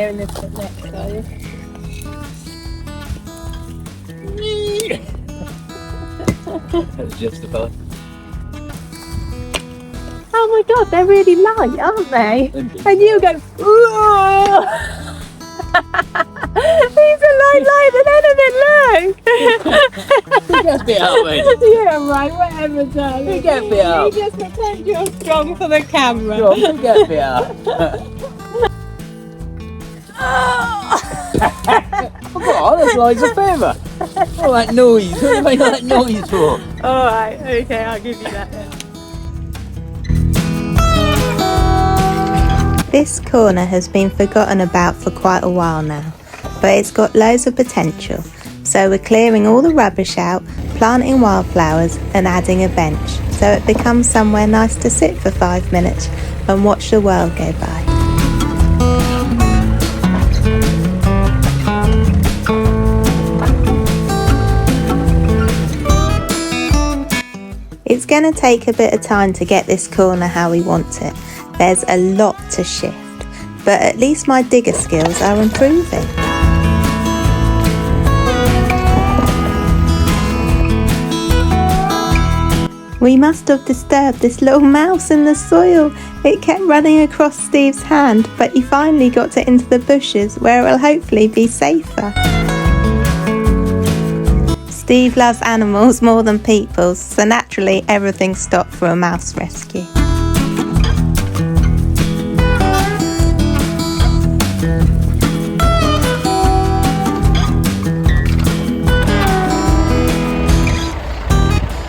doing this bit next, are you? That's justified. Oh my god, they're really light, aren't they? And you go, ooh! These are lighter than anything, look! Get a bit up, mate. Yeah, right, whatever, darling. Get a bit up. You just pretend you're strong for the camera. Go on, get a bit up. Come on, that's like a favour. All that noise. What do you make all that noise for? Alright, okay, I'll give you that then. This corner has been forgotten about for quite a while now, but it's got loads of potential. So we're clearing all the rubbish out, planting wildflowers and adding a bench, so it becomes somewhere nice to sit for 5 minutes and watch the world go by. It's going to take a bit of time to get this corner how we want it. There's a lot to shift, but at least my digger skills are improving. We must have disturbed this little mouse in the soil. It kept running across Steve's hand, but he finally got it into the bushes where it will hopefully be safer. Steve loves animals more than people, so naturally everything stopped for a mouse rescue.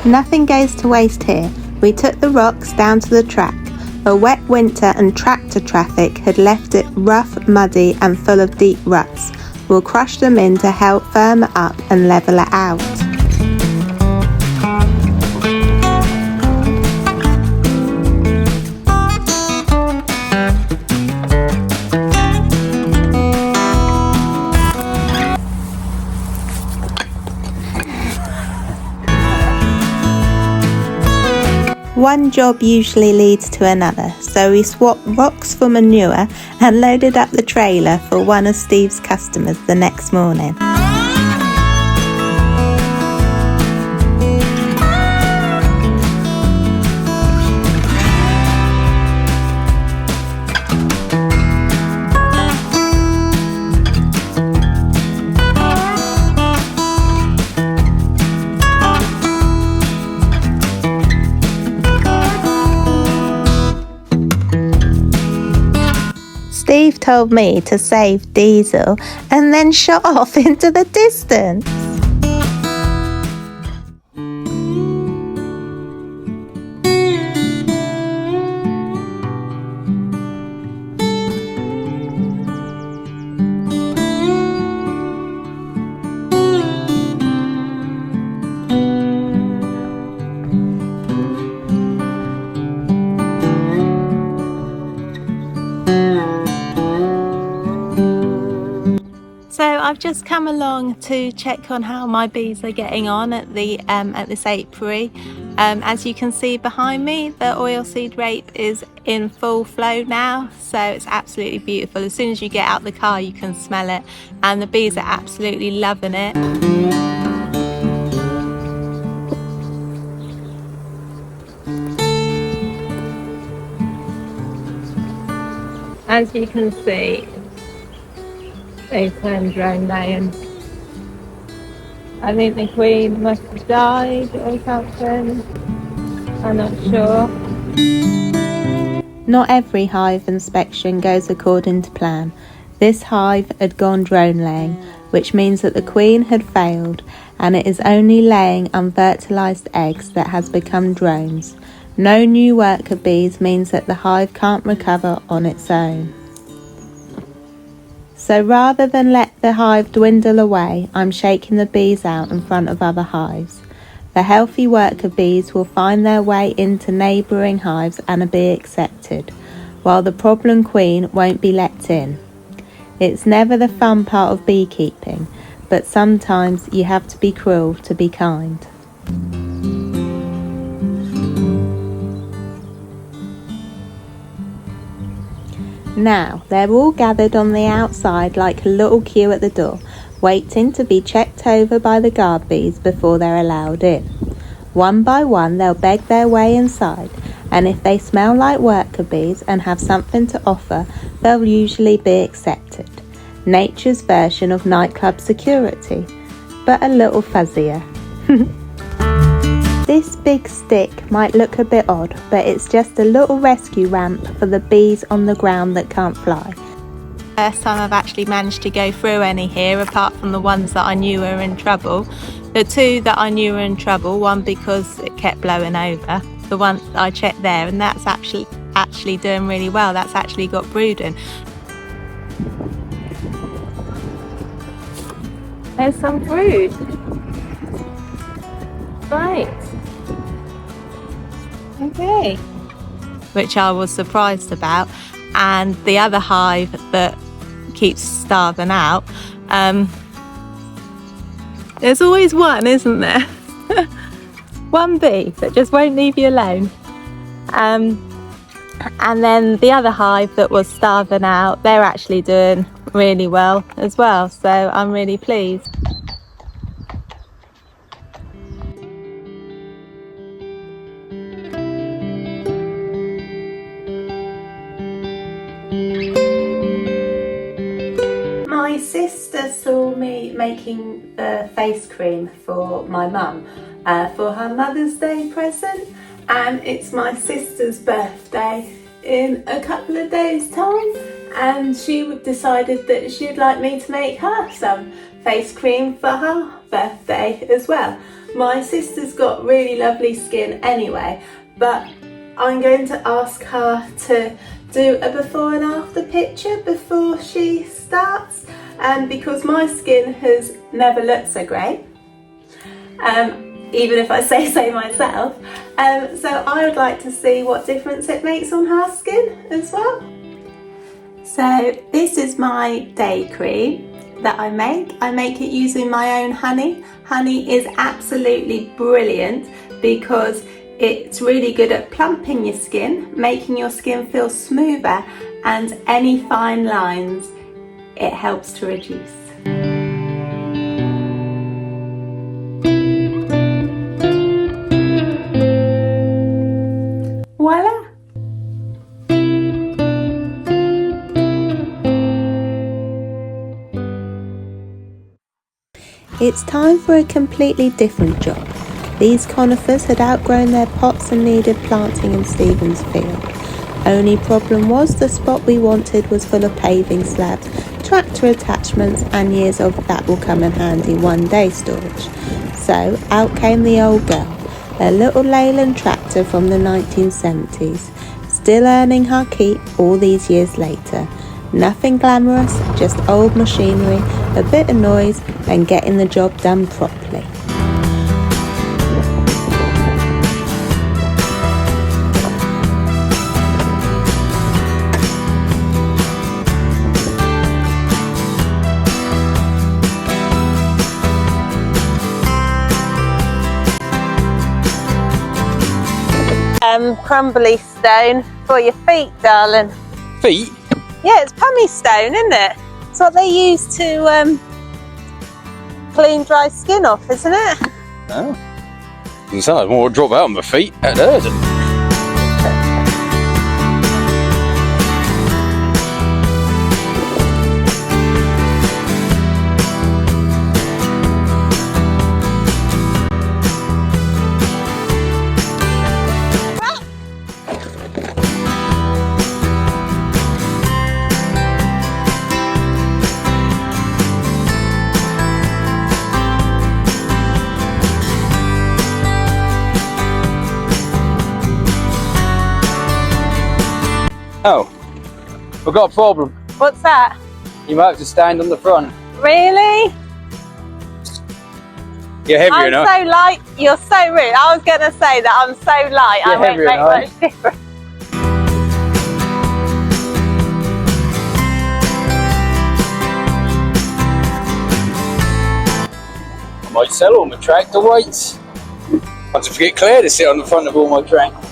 Nothing goes to waste here. We took the rocks down to the track. A wet winter and tractor traffic had left it rough, muddy and full of deep ruts. We'll crush them in to help firm it up and level it out. One job usually leads to another, so we swapped rocks for manure and loaded up the trailer for one of Steve's customers the next morning. Steve told me to save diesel and then shot off into the distance. So I've just come along to check on how my bees are getting on at this apiary. As you can see behind me, the oilseed rape is in full flow now, so it's absolutely beautiful. As soon as you get out the car you can smell it, and the bees are absolutely loving it. As you can see, they've turned drone laying. I think the queen must have died or something. I'm not sure. Not every hive inspection goes according to plan. This hive had gone drone laying, which means that the queen had failed and it is only laying unfertilised eggs that has become drones. No new worker bees means that the hive can't recover on its own. So rather than let the hive dwindle away, I'm shaking the bees out in front of other hives. The healthy worker bees will find their way into neighbouring hives and be accepted, while the problem queen won't be let in. It's never the fun part of beekeeping, but sometimes you have to be cruel to be kind. Now, they're all gathered on the outside like a little queue at the door, waiting to be checked over by the guard bees before they're allowed in. One by one, they'll beg their way inside, and if they smell like worker bees and have something to offer, they'll usually be accepted. Nature's version of nightclub security, but a little fuzzier. This big stick might look a bit odd, but it's just a little rescue ramp for the bees on the ground that can't fly. First time I've actually managed to go through any here, apart from the ones that I knew were in trouble. The two that I knew were in trouble, one because it kept blowing over, the one that I checked there, and that's actually doing really well. That's actually got brooding. There's some brood. Right. Okay. Which I was surprised about. And the other hive that keeps starving out, there's always one, isn't there? One bee that just won't leave you alone. And then the other hive that was starving out, they're actually doing really well as well, so I'm really pleased. My sister saw me making the face cream for my mum for her Mother's Day present, and it's my sister's birthday in a couple of days' time, and she decided that she'd like me to make her some face cream for her birthday as well. My sister's got really lovely skin anyway, but I'm going to ask her to do a before and after picture before she starts, because my skin has never looked so great, even if I say so myself. So I would like to see what difference it makes on her skin as well. So this is my day cream that I make. I make it using my own honey. Honey is absolutely brilliant because it's really good at plumping your skin, making your skin feel smoother, and any fine lines it helps to reduce. Voila! It's time for a completely different job. These conifers had outgrown their pots and needed planting in Stephen's field. Only problem was the spot we wanted was full of paving slabs, tractor attachments, and years of that will come in handy one day storage. So out came the old girl, a little Leyland tractor from the 1970s, still earning her keep all these years later. Nothing glamorous, just old machinery, a bit of noise, and getting the job done properly. Crumbly stone for your feet, darling. Feet? Yeah, it's pumice stone, isn't it? It's what they use to clean dry skin off, isn't it? Oh. And so I want to drop out on my feet. That hurts. Oh, we've got a problem. What's that? You might have to stand on the front. Really? You're heavier I'm now. so light. You're so rude. I was going to say that I'm so light. You're I won't heavier make now. much difference. I might sell all my tractor weights. I have to forget Claire to sit on the front of all my tractors.